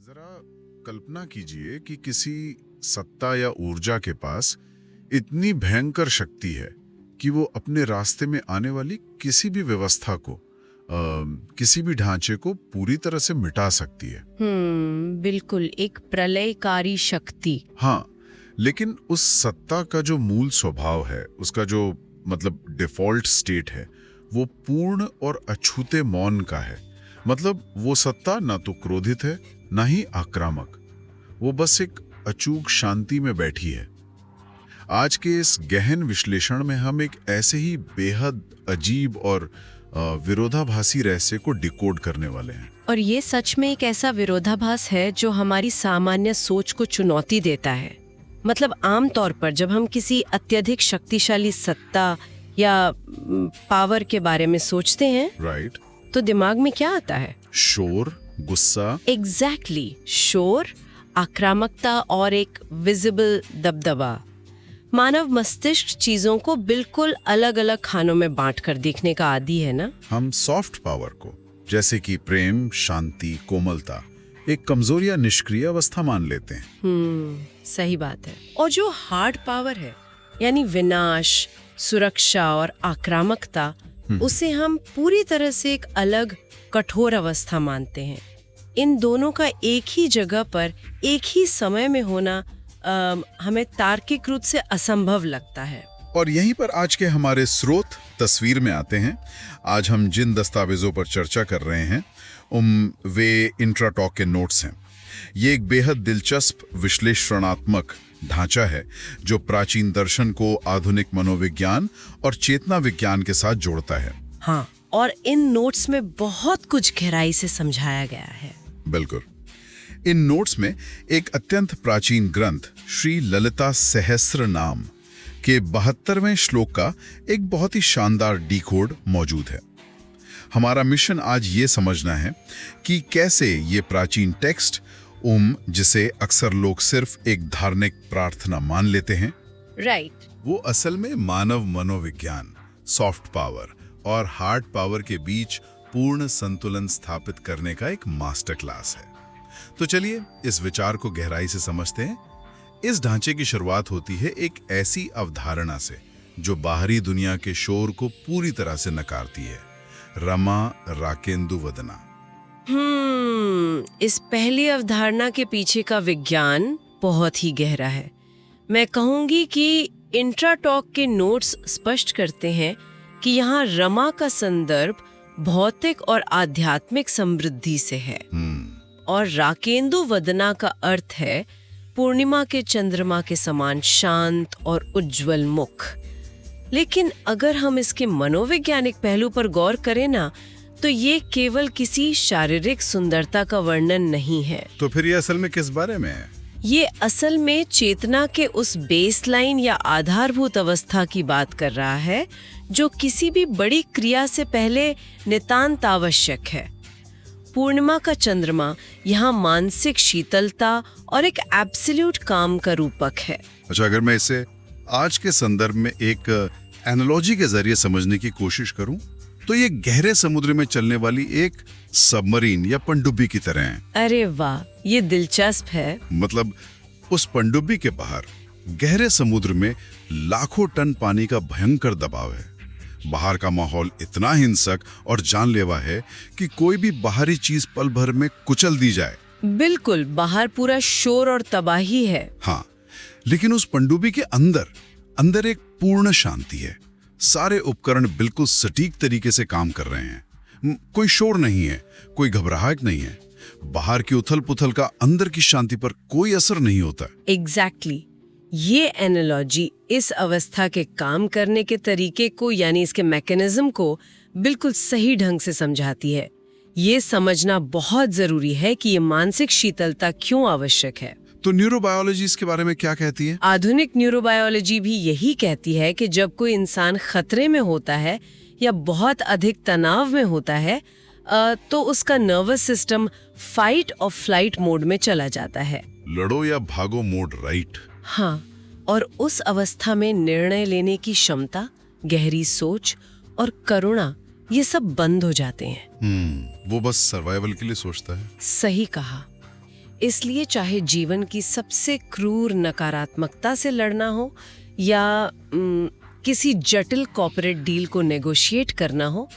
जरा कल्पना कीजिए कि किसी सत्ता या ऊर्जा के पास इतनी भयंकर शक्ति है कि वो अपने रास्ते में आने वाली किसी भी व्यवस्था को किसी भी ढांचे को पूरी तरह से मिटा सकती है। बिल्कुल एक प्रलयकारी शक्ति। हाँ, लेकिन उस सत्ता का जो मूल स्वभाव है, उसका जो मतलब डिफॉल्ट स्टेट है, वो पूर्ण और अछूते मौन का है। मतलब वो सत्ता ना तो क्रोधित है ना ही आक्रामक, वो बस एक अचूक शांति में बैठी है। आज के इस गहन विश्लेषण में हम एक ऐसे ही बेहद अजीब और विरोधाभासी रहस्य को डिकोड करने वाले हैं। और ये सच में एक ऐसा विरोधाभास है जो हमारी सामान्य सोच को चुनौती देता है। मतलब आमतौर पर जब हम किसी अत्यधिक शक्तिशाली सत्ता या पावर के बारे में सोचते हैं, राइट, तो दिमाग में क्या आता है? शोर, गुस्सा। एग्जैक्टली, शोर, आक्रामकता और एक विजिबल दबदबा। मानव मस्तिष्क चीजों को बिल्कुल अलग अलग खानों में बांटकर देखने का आदी है ना। हम सॉफ्ट पावर को, जैसे कि प्रेम, शांति, कोमलता, एक कमजोर या निष्क्रिय अवस्था मान लेते हैं। सही बात है। और जो हार्ड पावर है, यानी विनाश, सुरक्षा और आक्रामकता, उसे हम पूरी तरह से एक अलग कठोर अवस्था मानते हैं। इन दोनों का एक ही जगह पर एक ही समय में होना हमें तार्किक रूप से असंभव लगता है। और यहीं पर आज के हमारे स्रोत तस्वीर में आते हैं। आज हम जिन दस्तावेजों पर चर्चा कर रहे हैं वे इंट्राटॉक के नोट्स हैं। ये एक बेहद दिलचस्प विश्लेषणात्मक ढांचा है जो प्राचीन दर्शन को आधुनिक मनोविज्ञान और चेतना विज्ञान के साथ जोड़ता है। हाँ, और इन नोट्स में बहुत कुछ गहराई से समझाया गया है। बिल्कुल। इन नोट्स में एक अत्यंत प्राचीन ग्रंथ श्री ललिता सहस्त्र नाम के 72वें श्लोक का एक बहुत ही शानदार डिकोड मौजूद है। हमारा मिशन आज ये समझना है कि कैसे ये प्राचीन टेक्स्ट जिसे अक्सर लोग सिर्फ एक धार्मिक प्रार्थना मान लेते हैं, राइट, वो असल में मानव मनोविज्ञान, सॉफ्ट पावर और हार्ड पावर के बीच पूर्ण संतुलन स्थापित करने का एक मास्टर क्लास है। तो चलिए इस विचार को गहराई से समझते हैं। इस ढांचे की शुरुआत होती है एक ऐसी अवधारणा से जो बाहरी दुनिया के शोर को पूरी तरह से नकारती है, रमा राकेंदु वदना। इस पहली अवधारणा के पीछे का विज्ञान बहुत ही गहरा है। मैं कहूंगी कि इंट्राटॉक के नोट्स स्पष्ट करते हैं कि यहाँ रमा का संदर्भ भौतिक और आध्यात्मिक समृद्धि से है, और राकेंदु वदना का अर्थ है पूर्णिमा के चंद्रमा के समान शांत और उज्जवल मुख। लेकिन अगर हम इसके मनोवैज्ञानिक पहलू पर गौर करें ना, तो ये केवल किसी शारीरिक सुंदरता का वर्णन नहीं है। तो फिर ये असल में किस बारे में है? ये असल में चेतना के उस बेसलाइन या आधारभूत अवस्था की बात कर रहा है जो किसी भी बड़ी क्रिया से पहले नितांत आवश्यक है। पूर्णिमा का चंद्रमा यहाँ मानसिक शीतलता और एक एब्सोल्यूट काम का रूपक है। अच्छा, अगर मैं इसे आज के संदर्भ में एक एनालॉजी के जरिए समझने की कोशिश करूं, तो ये गहरे समुद्र में चलने वाली एक सबमरीन या पनडुब्बी की तरह है। अरे वाह, ये दिलचस्प है। मतलब उस पनडुब्बी के बाहर गहरे समुद्र में लाखों टन पानी का भयंकर दबाव है। बाहर का माहौल इतना हिंसक और जानलेवा है कि कोई भी बाहरी चीज पल भर में कुचल दी जाए। बिल्कुल, बाहर पूरा शोर और तबाही है। हाँ, लेकिन उस पनडुब्बी के अंदर एक पूर्ण शांति है। सारे उपकरण बिल्कुल सटीक तरीके से काम कर रहे हैं। कोई शोर नहीं है, कोई घबराहट नहीं है। बाहर की उथल पुथल का अंदर की शांति पर कोई असर नहीं होता। एग्जैक्टली। ये एनालॉजी इस अवस्था के काम करने के तरीके को, यानी इसके मैकेनिज्म को बिल्कुल सही ढंग से समझाती है। ये समझना बहुत जरूरी है कि ये मानसिक शीतलता क्यों आवश्यक है। तो न्यूरोबायोलॉजी इसके बारे में क्या कहती है? आधुनिक न्यूरोबायोलॉजी भी यही कहती है कि जब कोई इंसान खतरे में होता है या बहुत अधिक तनाव में होता है, तो उसका नर्वस सिस्टम फाइट और फ्लाइट मोड में चला जाता है। लड़ो या भागो मोड, राइट? हाँ, और उस अवस्था में निर्णय लेने की क्षमता, गहरी सोच और करुणा, ये सब बंद हो जाते हैं। वो बस सर्वाइवल के लिए सोचता है। सही कहा। इसलिए चाहे जीवन की सबसे क्रूर नकारात्मकता से लड़ना हो या किसी जटिल कॉर्पोरेट डील को नेगोशिएट करना हो,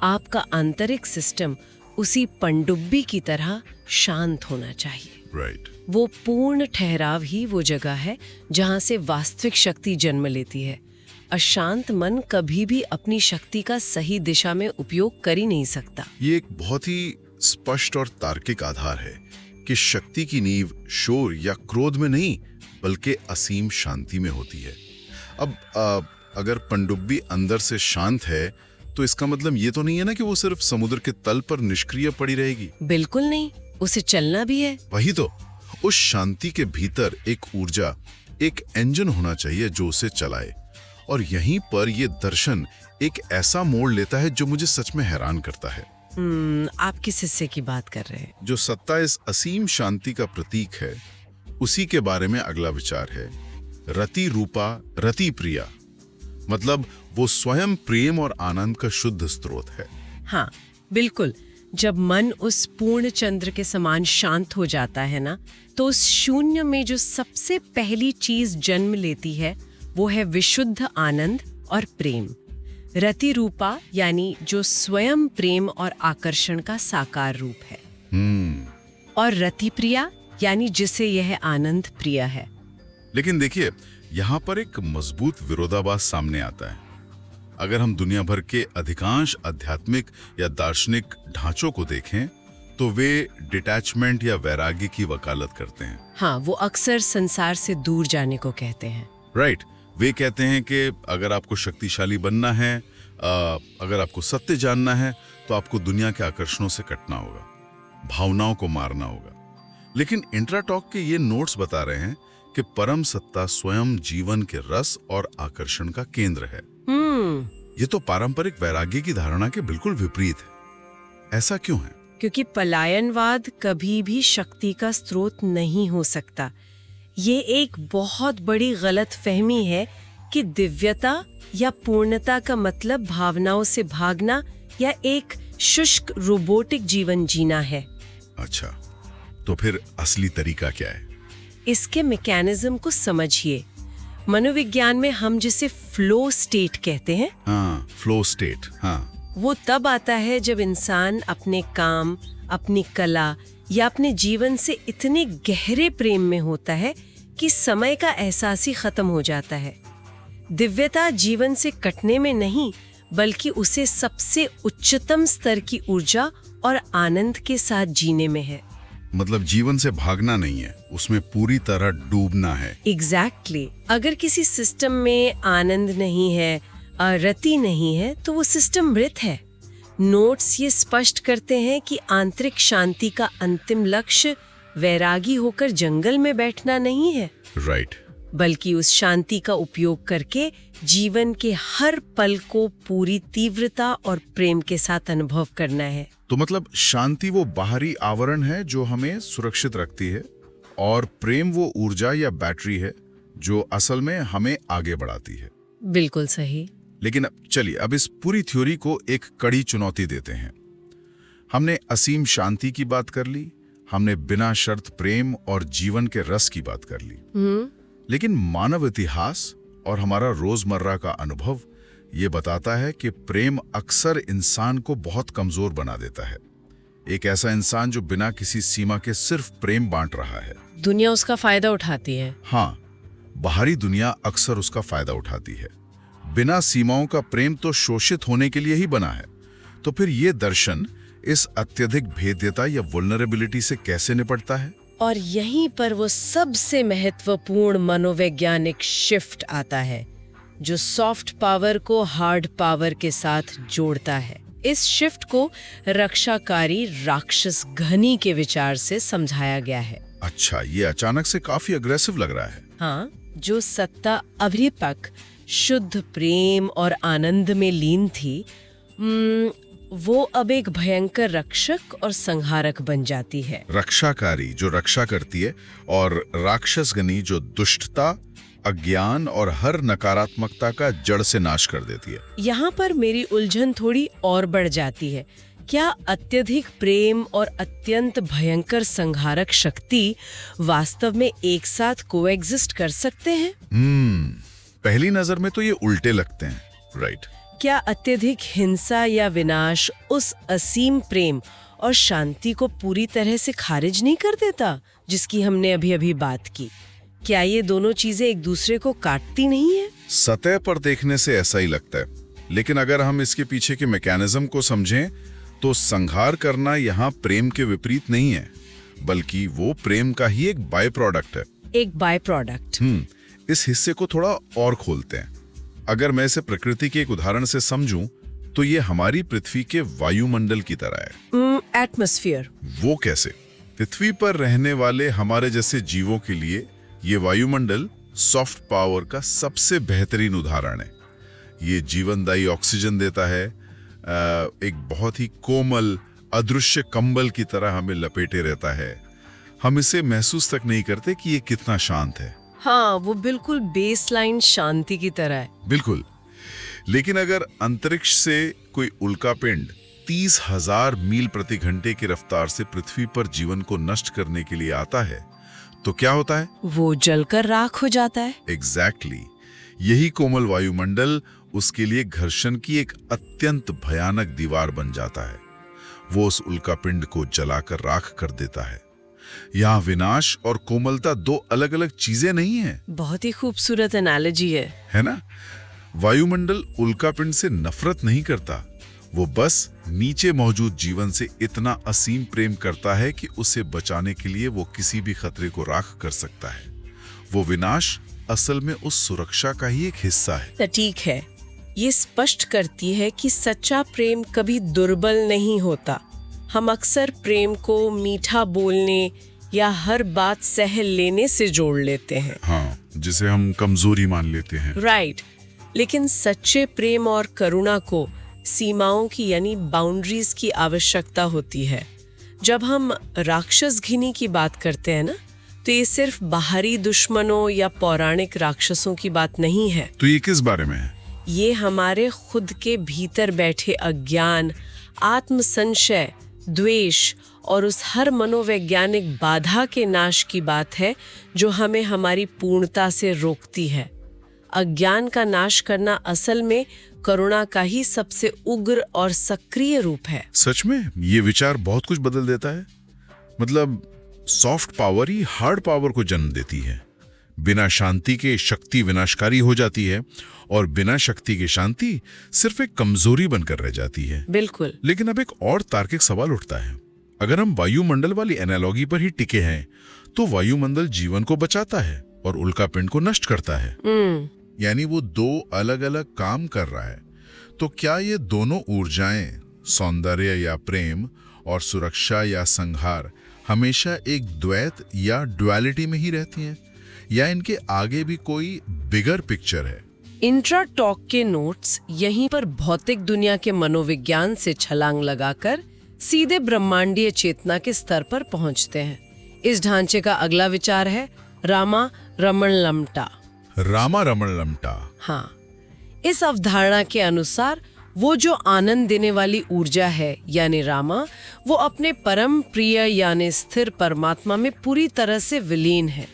आपका आंतरिक सिस्टम उसी पनडुब्बी की तरह शांत होना चाहिए। राइट। वो पूर्ण ठहराव ही वो जगह है जहाँ से वास्तविक शक्ति जन्म लेती है। अशांत मन कभी भी अपनी शक्ति का सही दिशा में उपयोग कर ही नहीं सकता। ये एक बहुत ही स्पष्ट और तार्किक आधार है कि शक्ति की नींव शोर या क्रोध में नहीं बल्कि असीम शांति में होती है। अब अगर पनडुब्बी अंदर से शांत है तो इसका मतलब ये तो नहीं है ना कि वो सिर्फ समुद्र के तल पर निष्क्रिय पड़ी रहेगी। बिल्कुल नहीं, उसे चलना भी है। वही तो, उस शांति के भीतर एक ऊर्जा, एक इंजन होना चाहिए जो उसे चलाए। और यहीं पर ये दर्शन एक ऐसा मोड़ लेता है जो मुझे सच में हैरान करता है। आप किस हिस्से की बात कर रहे हैं? जो सत्ता इस असीम शांति का प्रतीक है, उसी के बारे में अगला विचार है। रति रूपा रति प्रिया, मतलब वो स्वयं प्रेम और आनंद का शुद्ध स्रोत है। हाँ बिल्कुल, जब मन उस पूर्ण चंद्र के समान शांत हो जाता है ना, तो उस शून्य में जो सबसे पहली चीज जन्म लेती है वो है विशुद्ध आनंद और प्रेम। रति रूपा यानी जो स्वयं प्रेम और आकर्षण का साकार रूप है। और रति प्रिया यानी जिसे यह आनंद प्रिय है। लेकिन देखिए, यहाँ पर एक मजबूत विरोधाभास सामने आता है। अगर हम दुनिया भर के अधिकांश आध्यात्मिक या दार्शनिक ढांचों को देखें तो वे डिटैचमेंट या वैराग्य की वकालत करते हैं। हाँ, वो अक्सर संसार से दूर जाने को कहते हैं। राइट। वे कहते हैं कि अगर आपको शक्तिशाली बनना है, अगर आपको सत्य जानना है, तो आपको दुनिया के आकर्षणों से कटना होगा, भावनाओं को मारना होगा। लेकिन इंट्राटॉक के ये नोट्स बता रहे हैं कि परम सत्ता स्वयं जीवन के रस और आकर्षण का केंद्र है। ये तो पारंपरिक वैराग्य की धारणा के बिल्कुल विपरीत है। ऐसा क्यों है? क्योंकि पलायनवाद कभी भी शक्ति का स्रोत नहीं हो सकता। ये एक बहुत बड़ी गलतफहमी है कि दिव्यता या पूर्णता का मतलब भावनाओं से भागना या एक शुष्क रोबोटिक जीवन जीना है। अच्छा, तो फिर असली तरीका क्या है? इसके मैकेनिज्म को समझिए। मनोविज्ञान में हम जिसे फ्लो स्टेट कहते हैं, हाँ, फ्लो स्टेट, हाँ, वो तब आता है जब इंसान अपने काम, अपनी कला या अपने जीवन से इतने गहरे प्रेम में होता है कि समय का एहसास ही खत्म हो जाता है। दिव्यता जीवन से कटने में नहीं, बल्कि उसे सबसे उच्चतम स्तर की ऊर्जा और आनंद के साथ जीने में है। मतलब जीवन से भागना नहीं है, उसमें पूरी तरह डूबना है। एग्जैक्टली। अगर किसी सिस्टम में आनंद नहीं है, रति नहीं है, तो वो सिस्टम मृत है। नोट्स ये स्पष्ट करते हैं कि आंतरिक शांति का अंतिम लक्ष्य वैरागी होकर जंगल में बैठना नहीं है। राइट। बल्कि उस शांति का उपयोग करके जीवन के हर पल को पूरी तीव्रता और प्रेम के साथ अनुभव करना है। तो मतलब शांति वो बाहरी आवरण है जो हमें सुरक्षित रखती है, और प्रेम वो ऊर्जा या बैटरी है जो असल में हमें आगे बढ़ाती है। बिल्कुल सही। लेकिन चलिए अब इस पूरी थ्योरी को एक कड़ी चुनौती देते हैं। हमने असीम शांति की बात कर ली, हमने बिना शर्त प्रेम और जीवन के रस की बात कर ली, लेकिन मानव इतिहास और हमारा रोजमर्रा का अनुभव ये बताता है कि प्रेम अक्सर इंसान को बहुत कमजोर बना देता है। एक ऐसा इंसान जो बिना किसी सीमा के सिर्फ प्रेम बांट रहा है। दुनिया उसका फायदा उठाती है। हाँ, बाहरी दुनिया अक्सर उसका फायदा उठाती है। बिना सीमाओं का प्रेम तो शोषित होने के लिए ही बना है। तो फिर ये दर्शन इस अत्यधिक भेद्यता या वल्नरेबिलिटी से कैसे निपटता है? और यहीं पर वो सबसे महत्वपूर्ण मनोवैज्ञानिक शिफ्ट आता है, जो सॉफ्ट पावर को हार्ड पावर के साथ जोड़ता है। इस शिफ्ट को रक्षाकारी राक्षस घनी के विचार से समझाया गया है। अच्छा, ये अचानक से काफी अग्रेसिव लग रहा है। हाँ, जो सत्ता अभी तक शुद्ध प्रेम और आनंद में लीन थी, वो अब एक भयंकर रक्षक और संहारक बन जाती है। रक्षाकारी जो रक्षा करती है, और राक्षसगनी जो दुष्टता, अज्ञान और हर नकारात्मकता का जड़ से नाश कर देती है। यहाँ पर मेरी उलझन थोड़ी और बढ़ जाती है क्या अत्यधिक प्रेम और अत्यंत भयंकर संहारक शक्ति वास्तव में एक साथ कोएग्जिस्ट कर सकते हैं? पहली नजर में तो ये उल्टे लगते हैं, राइट? क्या अत्यधिक हिंसा या विनाश उस असीम प्रेम और शांति को पूरी तरह से खारिज नहीं कर देता जिसकी हमने अभी अभी बात की? क्या ये दोनों चीजें एक दूसरे को काटती नहीं है? सतह पर देखने से ऐसा ही लगता है, लेकिन अगर हम इसके पीछे के मैकेनिज्म को समझें तो संहार करना यहाँ प्रेम के विपरीत नहीं है, बल्कि वो प्रेम का ही एक बाय प्रोडक्ट है। एक बाय प्रोडक्ट। इस हिस्से को थोड़ा और खोलते हैं। अगर मैं इसे प्रकृति के एक उदाहरण से समझूं तो ये हमारी पृथ्वी के वायुमंडल की तरह है। एटमॉस्फेयर। वो कैसे? पृथ्वी पर रहने वाले हमारे जैसे जीवों के लिए ये वायुमंडल सॉफ्ट पावर का सबसे बेहतरीन उदाहरण है। ये जीवनदायी ऑक्सीजन देता है, एक बहुत ही कोमल अदृश्य कंबल की तरह हमें लपेटे रहता है। हम इसे महसूस तक नहीं करते कि ये कितना शांत है। हाँ, वो बिल्कुल बेसलाइन शांति की तरह है। बिल्कुल। लेकिन अगर अंतरिक्ष से कोई उल्कापिंड 30,000 मील प्रति घंटे की रफ्तार से पृथ्वी पर जीवन को नष्ट करने के लिए आता है तो क्या होता है? वो जलकर राख हो जाता है। एग्जैक्टली। यही कोमल वायुमंडल उसके लिए घर्षण की एक अत्यंत भयानक दीवार बन जाता है। वो उस उल्कापिंड को जलाकर राख कर देता है। यहाँ विनाश और कोमलता दो अलग अलग चीजें नहीं हैं। बहुत ही खूबसूरत एनालॉजी है ना? वायुमंडल उल्कापिंड से नफरत नहीं करता, वो बस नीचे मौजूद जीवन से इतना असीम प्रेम करता है कि उसे बचाने के लिए वो किसी भी खतरे को राख कर सकता है। वो विनाश असल में उस सुरक्षा का ही एक हिस्सा है। ठीक है, ये स्पष्ट करती है कि सच्चा प्रेम कभी दुर्बल नहीं होता। हम अक्सर प्रेम को मीठा बोलने या हर बात सह लेने से जोड़ लेते हैं। हाँ, जिसे हम कमजोरी मान लेते हैं। राइट। लेकिन सच्चे प्रेम और करुणा को सीमाओं की यानी बाउंड्रीज की आवश्यकता होती है। जब हम राक्षस घिनी की बात करते हैं ना, तो ये सिर्फ बाहरी दुश्मनों या पौराणिक राक्षसों की बात नहीं है। तो ये किस बारे में है? ये हमारे खुद के भीतर बैठे अज्ञान, आत्मसंशय, द्वेष और उस हर मनोवैज्ञानिक बाधा के नाश की बात है जो हमें हमारी पूर्णता से रोकती है। अज्ञान का नाश करना असल में करुणा का ही सबसे उग्र और सक्रिय रूप है। सच में ये विचार बहुत कुछ बदल देता है। मतलब सॉफ्ट पावर ही हार्ड पावर को जन्म देती है। बिना शांति के शक्ति विनाशकारी हो जाती है और बिना शक्ति के शांति सिर्फ एक कमजोरी बनकर रह जाती है। बिल्कुल। लेकिन अब एक और तार्किक सवाल उठता है। अगर हम वायुमंडल वाली एनालॉजी पर ही टिके हैं तो वायुमंडल जीवन को बचाता है और उल्कापिंड को नष्ट करता है। यानी वो दो अलग अलग काम कर रहा है। तो क्या ये दोनों ऊर्जाएं, सौंदर्य या प्रेम और सुरक्षा या संहार, हमेशा एक द्वैत या ड्युअलिटी में ही रहती हैं, या इनके आगे भी कोई बिगर पिक्चर है? इंट्रा टॉक के नोट्स यहीं पर भौतिक दुनिया के मनोविज्ञान से छलांग लगाकर सीधे ब्रह्मांडीय चेतना के स्तर पर पहुंचते हैं। इस ढांचे का अगला विचार है रामा रमण लम्टा। रामा रमण लम्टा। हाँ, इस अवधारणा के अनुसार वो जो आनंद देने वाली ऊर्जा है यानी रामा, वो अपने परम प्रिय यानी स्थिर परमात्मा में पूरी तरह से विलीन है।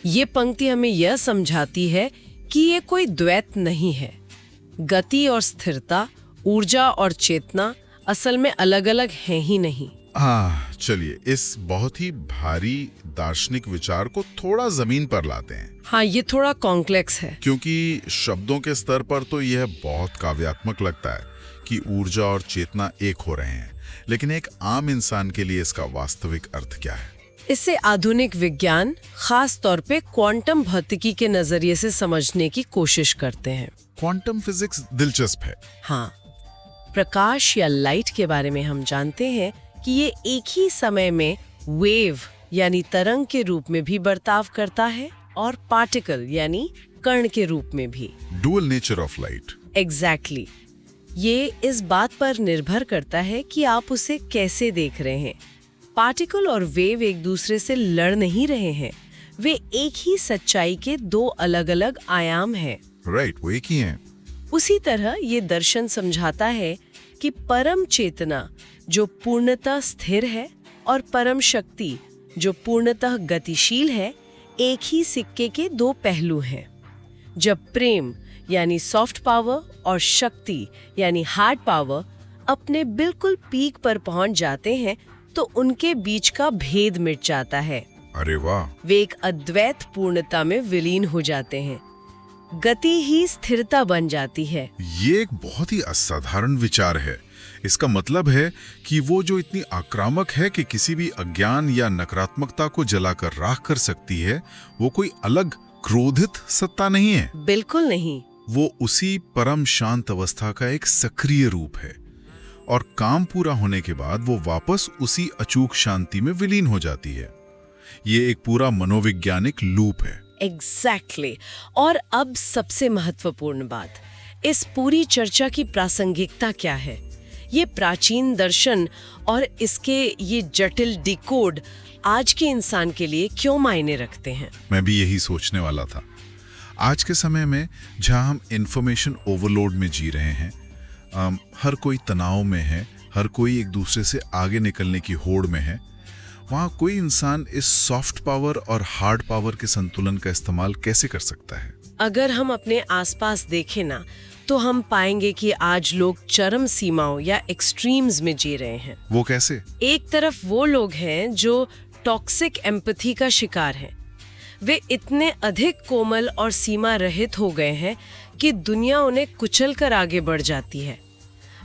ये पंक्ति हमें यह समझाती है कि ये कोई द्वैत नहीं है। गति और स्थिरता, ऊर्जा और चेतना असल में अलग अलग हैं ही नहीं। हाँ, चलिए इस बहुत ही भारी दार्शनिक विचार को थोड़ा जमीन पर लाते हैं। हाँ, ये थोड़ा कॉम्प्लेक्स है। क्योंकि शब्दों के स्तर पर तो यह बहुत काव्यात्मक लगता है कि ऊर्जा और चेतना एक हो रहे हैं, लेकिन एक आम इंसान के लिए इसका वास्तविक अर्थ क्या है? इसे आधुनिक विज्ञान, खास तौर पे क्वांटम भौतिकी के नजरिए से समझने की कोशिश करते हैं। क्वांटम फिजिक्स दिलचस्प है। हाँ, प्रकाश या लाइट के बारे में हम जानते हैं कि ये एक ही समय में वेव यानी तरंग के रूप में भी बर्ताव करता है और पार्टिकल यानी कण के रूप में भी। Dual nature of light. Exactly. ये इस बात पर निर्भर करता है कि आप उसे कैसे देख रहे हैं। पार्टिकल और वेव एक दूसरे से लड़ नहीं रहे हैं, वे एक ही सच्चाई के दो अलग अलग आयाम हैं। राइट, वो एक ही हैं। उसी तरह ये दर्शन समझाता है कि परम चेतना जो पूर्णतः स्थिर है, और परम शक्ति जो पूर्णतः गतिशील है, एक ही सिक्के के दो पहलू हैं। जब प्रेम यानी सॉफ्ट पावर और शक्ति यानी हार्ड पावर अपने बिल्कुल पीक पर पहुंच जाते हैं तो उनके बीच का भेद मिट जाता है। अरे वाह! वे एक अद्वैत पूर्णता में विलीन हो जाते हैं। गति ही स्थिरता बन जाती है। ये एक बहुत ही असाधारण विचार है। इसका मतलब है कि वो जो इतनी आक्रामक है कि किसी भी अज्ञान या नकारात्मकता को जलाकर राख कर सकती है, वो कोई अलग क्रोधित सत्ता नहीं है। बिल्कुल नहीं। वो उसी परम शांत अवस्था का एक सक्रिय रूप है और काम पूरा होने के बाद वो वापस उसी अचूक शांति में विलीन हो जाती है। ये एक पूरा मनोवैज्ञानिक लूप है। एग्जैक्टली। और अब सबसे महत्वपूर्ण बात, इस पूरी चर्चा की प्रासंगिकता क्या है? ये प्राचीन दर्शन और इसके ये जटिल डिकोड आज के इंसान के लिए क्यों मायने रखते हैं? मैं भी यही सोचने वाला था। आज के समय में जहां हम इंफॉर्मेशन ओवरलोड में जी रहे हैं, हर कोई तनाव में है, हर कोई एक दूसरे से आगे निकलने की होड़ में है, वहाँ कोई इंसान इस सॉफ्ट पावर और हार्ड पावर के संतुलन का इस्तेमाल कैसे कर सकता है? अगर हम अपने आसपास देखें ना, तो हम पाएंगे कि आज लोग चरम सीमाओं या एक्सट्रीम्स में जी रहे हैं। वो कैसे? एक तरफ वो लोग हैं जो टॉक्सिक एम्पैथी का शिकार हैं। वे इतने अधिक कोमल और सीमा रहित हो गए हैं कि दुनिया उन्हें कुचल कर आगे बढ़ जाती है।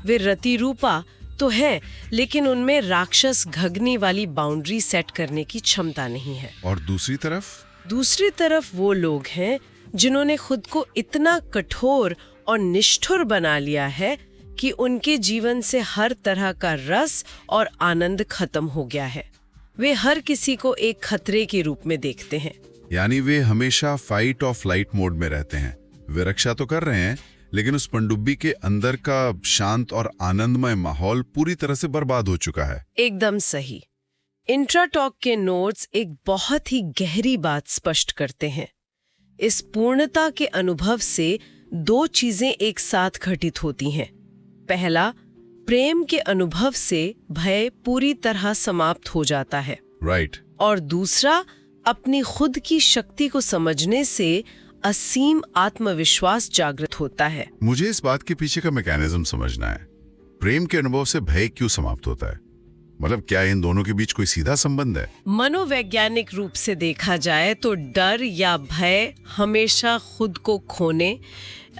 वे रति रूपा तो हैं, लेकिन उनमें राक्षस घग्नि वाली बाउंड्री सेट करने की क्षमता नहीं है। और दूसरी तरफ वो लोग हैं जिन्होंने खुद को इतना कठोर और निष्ठुर बना लिया है कि उनके जीवन से हर तरह का रस और आनंद खत्म हो गया है। वे हर किसी को एक खतरे के रूप में देखते हैं। यानी वे हमेशा फाइट और फ्लाइट मोड में रहते हैं। वे रक्षा तो कर रहे हैं, लेकिन उस पनडुब्बी के अंदर का शांत और आनंदमय माहौल पूरी तरह से बर्बाद हो चुका है। एकदम सही। इंट्राटॉक के नोट्स एक बहुत ही गहरी बात स्पष्ट करते हैं। इस पूर्णता के अनुभव से दो चीजें एक साथ घटित होती हैं। पहला, प्रेम के अनुभव से भय पूरी तरह समाप्त हो जाता है। राइट। और दूसरा, अपनी खुद की शक्ति को समझने से असीम आत्मविश्वास जागृत होता है। मुझे इस बात के पीछे का मैकेनिज्म समझना है। प्रेम के अनुभव से भय क्यों समाप्त होता है? मतलब क्या इन दोनों के बीच कोई सीधा संबंध है? मनोवैज्ञानिक रूप से देखा जाए तो डर या भय हमेशा खुद को खोने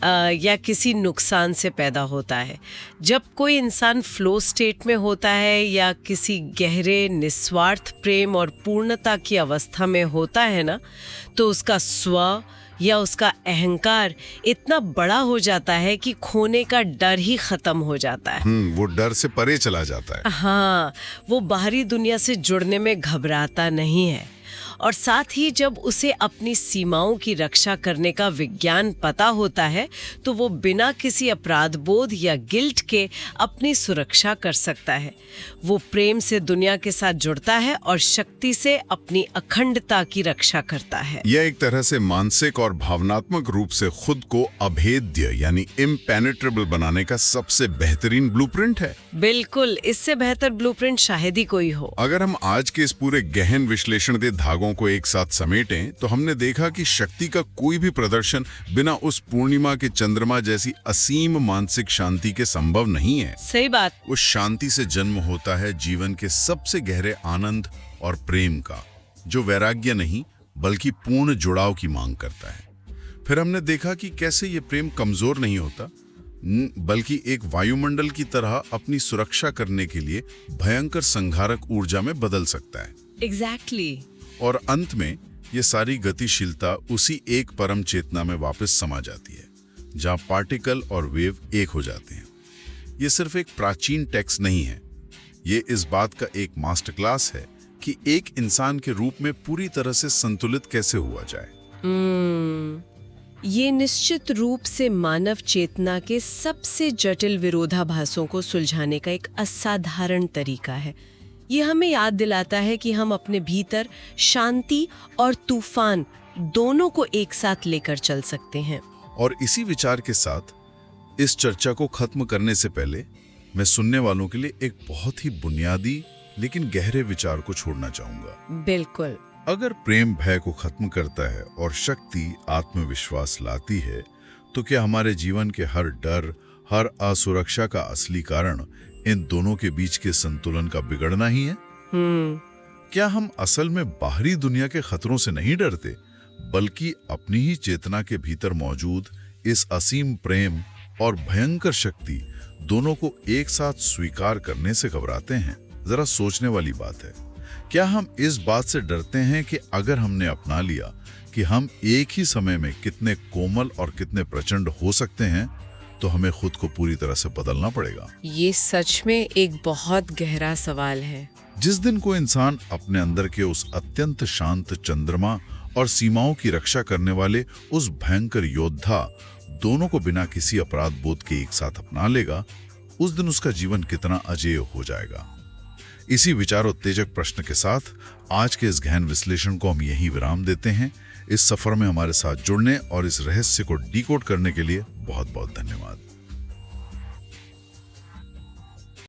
या किसी नुकसान से पैदा होता है। जब कोई इंसान फ्लो स्टेट में होता है या किसी गहरे निस्वार्थ प्रेम और पूर्णता की अवस्था में होता है ना, तो उसका स्व या उसका अहंकार इतना बड़ा हो जाता है कि खोने का डर ही खत्म हो जाता है। वो डर से परे चला जाता है। हाँ, वो बाहरी दुनिया से जुड़ने में घबराता नहीं है। और साथ ही जब उसे अपनी सीमाओं की रक्षा करने का विज्ञान पता होता है, तो वो बिना किसी अपराध बोध या गिल्ट के अपनी सुरक्षा कर सकता है। वो प्रेम से दुनिया के साथ जुड़ता है और शक्ति से अपनी अखंडता की रक्षा करता है। यह एक तरह से मानसिक और भावनात्मक रूप से खुद को अभेद्य यानी इम्पेनेट्रेबल बनाने का सबसे बेहतरीन ब्लूप्रिंट है। बिल्कुल, इससे बेहतर ब्लूप्रिंट शायद ही कोई हो। अगर हम आज के इस पूरे गहन विश्लेषण के धागों को एक साथ समेटें, तो हमने देखा कि शक्ति का कोई भी प्रदर्शन बिना उस पूर्णिमा के चंद्रमा जैसी असीम मानसिक शांति के संभव नहीं है। सही बात। उस शांति से जन्म होता है जीवन के सबसे गहरे आनंद और प्रेम का, जो वैराग्य नहीं बल्कि पूर्ण जुड़ाव की मांग करता है। फिर हमने देखा कि कैसे ये प्रेम कमजोर नहीं होता, बल्कि एक वायुमंडल की तरह अपनी सुरक्षा करने के लिए भयंकर संघारक ऊर्जा में बदल सकता है। एग्जैक्टली। और अंत में ये सारी गतिशीलता उसी एक परम चेतना में वापस समा जाती है, जहां पार्टिकल और वेव एक हो जाते हैं। ये सिर्फ एक प्राचीन टेक्स्ट नहीं है, ये इस बात का एक मास्टर क्लास है कि एक इंसान के रूप में पूरी तरह से संतुलित कैसे हुआ जाए। ये निश्चित रूप से मानव चेतना के सबसे जटिल विरोधाभासों को सुलझाने का एक असाधारण तरीका है। ये हमें याद दिलाता है कि हम अपने भीतर शांति और तूफान दोनों को एक साथ लेकर चल सकते हैं। और इसी विचार के साथ इस चर्चा को खत्म करने से पहले मैं सुनने वालों के लिए एक बहुत ही बुनियादी लेकिन गहरे विचार को छोड़ना चाहूंगा। बिल्कुल। अगर प्रेम भय को खत्म करता है और शक्ति आत्मविश्वास लाती है, तो क्या हमारे जीवन के हर डर, हर असुरक्षा का असली कारण इन दोनों के बीच के संतुलन का बिगड़ना ही है? क्या हम असल में बाहरी दुनिया के खतरों से नहीं डरते, बल्कि अपनी ही चेतना के भीतर मौजूद इस असीम प्रेम और भयंकर शक्ति दोनों को एक साथ स्वीकार करने से घबराते हैं? जरा सोचने वाली बात है। क्या हम इस बात से डरते हैं कि अगर हमने अपना लिया कि हम एक ही समय में कितने कोमल और कितने प्रचंड हो सकते हैं, तो हमें खुद को पूरी तरह से बदलना पड़ेगा? ये सच में एक बहुत गहरा सवाल है। जिस दिन कोई इंसान अपने अंदर के उस अत्यंत शांत चंद्रमा और सीमाओं की रक्षा करने वाले उस भयंकर योद्धा दोनों को बिना किसी अपराध बोध के एक साथ अपना लेगा, उस दिन उसका जीवन कितना अजेय हो जाएगा। इसी विचारोत्तेजक प्रश्न के साथ आज के इस गहन विश्लेषण को हम यहीं विराम देते हैं। इस सफर में हमारे साथ जुड़ने और इस रहस्य को डीकोड करने के लिए बहुत बहुत धन्यवाद।